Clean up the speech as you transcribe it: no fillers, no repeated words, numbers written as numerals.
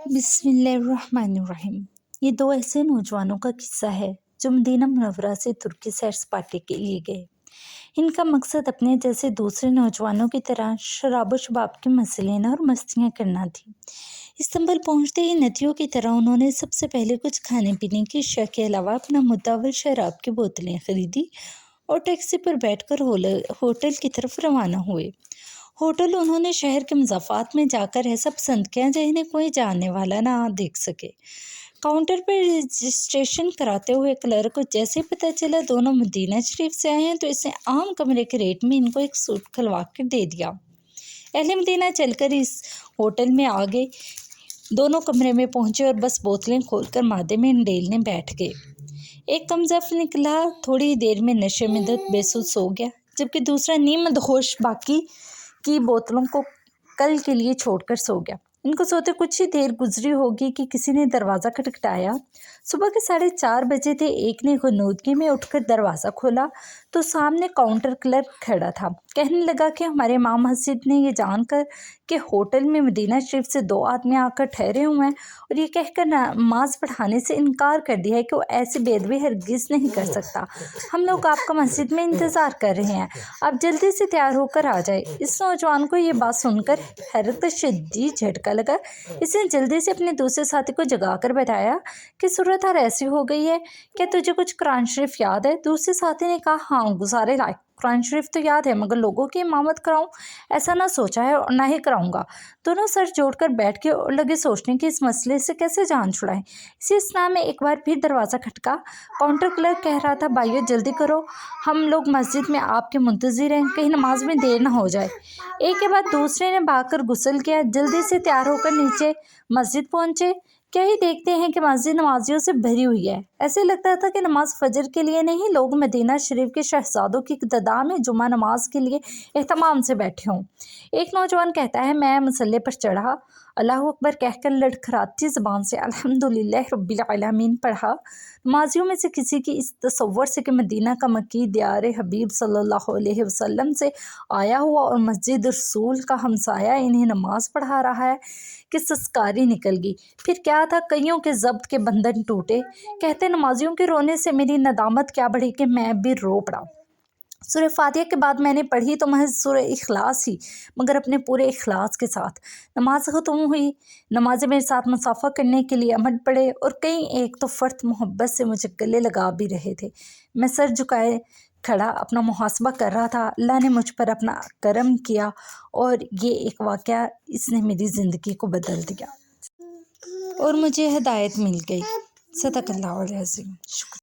بسم اللہ الرحمن الرحیم۔ یہ دو ایسے نوجوانوں کا قصہ ہے جو مدینہ منورہ سے ترکی سیر سپاٹے کے لیے گئے۔ ان کا مقصد اپنے جیسے دوسرے نوجوانوں کی طرح شراب و شباب کے مزے لینا اور مستیاں کرنا تھی۔ استنبول پہنچتے ہی ندیوں کی طرح انہوں نے سب سے پہلے کچھ کھانے پینے کی اشیاء کے علاوہ اپنا متعول شراب کی بوتلیں خریدی اور ٹیکسی پر بیٹھ کر ہوٹل کی طرف روانہ ہوئے۔ ہوٹل انہوں نے شہر کے مضافات میں جا کر ایسا پسند کیا جنہیں کوئی جاننے والا نہ دیکھ سکے۔ کاؤنٹر پر رجسٹریشن کراتے ہوئے کلرک کو جیسے پتہ چلا دونوں مدینہ شریف سے آئے ہیں تو اس نے عام کمرے کے ریٹ میں ان کو ایک سوٹ کھلوا کر دے دیا۔ اہل مدینہ چل کر اس ہوٹل میں آ گئے، دونوں کمرے میں پہنچے اور بس بوتلیں کھول کر معدے میں انڈیلنے بیٹھ گئے۔ ایک کم ظرف نکلا، تھوڑی دیر میں نشے میں دھت بے سود سو گیا، جبکہ دوسرا نیم مدہوش باقی کی بوتلوں کو کل کے لیے چھوڑ کر سو گیا۔ ان کو سوتے کچھ ہی دیر گزری ہوگی کہ کسی نے دروازہ کھٹکھٹایا۔ صبح کے 4:30 بجے تھے۔ ایک نے غنودگی میں اٹھ کر دروازہ کھولا تو سامنے کاؤنٹر کلرک کھڑا تھا۔ کہنے لگا کہ ہمارے امام مسجد نے یہ جان کر کہ ہوٹل میں مدینہ شریف سے 2 آدمی آ کر ٹھہرے ہوئے ہیں اور یہ کہہ کر نماز پڑھانے سے انکار کر دیا ہے کہ وہ ایسی بے ادبی ہرگز نہیں کر سکتا۔ ہم لوگ آپ کا مسجد میں انتظار کر رہے ہیں، آپ جلدی سے تیار ہو کر آ جائیں۔ اس نوجوان کو یہ بات سن کر حیرت شدید جھٹکا لگا۔ اس نے جلدی سے اپنے دوسرے ساتھی کو جگا کر بتایا کہ صورتحال ایسی ہو گئی ہے، کیا تجھے کچھ قرآن شریف یاد ہے؟ دوسرے ساتھی نے کہا، ہاں گزارے لائق قرآن شریف تو یاد ہے، مگر لوگوں کی امامت کراؤں ایسا نہ سوچا ہے اور نہ ہی کراؤں گا۔ دونوں سر جوڑ کر بیٹھ کے اور لگے سوچنے کہ اس مسئلے سے کیسے جان چھڑائیں۔ اسی اثنا میں ایک بار پھر دروازہ کھٹکا۔ کاؤنٹر کلرک کہہ رہا تھا، بھائیو جلدی کرو، ہم لوگ مسجد میں آپ کے منتظر ہیں، کہیں نماز میں دیر نہ ہو جائے۔ ایک کے بعد دوسرے نے بھاگ کر غسل کیا، جلدی سے تیار ہو کر نیچے مسجد پہنچے۔ کیا ہی دیکھتے ہیں کہ مسجد نمازیوں سے بھری ہوئی ہے، ایسے لگتا تھا کہ نماز فجر کے لیے نہیں، لوگ مدینہ شریف کے شہزادوں کی اقتداء میں جمعہ نماز کے لیے اہتمام سے بیٹھے ہوں۔ ایک نوجوان کہتا ہے، میں مصلی پر چڑھا، اللہ اکبر کہہ کر لڑکھڑاتی زبان سے الحمدللہ رب العالمین پڑھا۔ نمازیوں میں سے کسی کی اس تصور سے کہ مدینہ کا مکی دیار حبیب صلی اللہ علیہ وسلم سے آیا ہوا اور مسجد رسول کا ہمسایہ انہیں نماز پڑھا رہا ہے کہ سسکاری نکل گئی۔ پھر کیا تھا، کئیوں کے ضبط کے بندھن ٹوٹے۔ کہتے نمازیوں کے رونے سے میری ندامت کیا بڑھی کہ میں بھی رو پڑا۔ سورہ فاتحہ کے بعد میں نے پڑھی تو محض سورہ اخلاص ہی، مگر اپنے پورے اخلاص کے ساتھ۔ نماز ختم ہوئی، نمازی میرے ساتھ مصافحہ کرنے کے لیے امٹ پڑے اور کئی ایک تو فرط محبت سے مجھے گلے لگا بھی رہے تھے۔ میں سر جھکائے کھڑا اپنا محاسبہ کر رہا تھا۔ اللہ نے مجھ پر اپنا کرم کیا اور یہ ایک واقعہ اس نے میری زندگی کو بدل دیا اور مجھے ہدایت مل گئی۔ صدق اللہ العظیم۔ شکریہ۔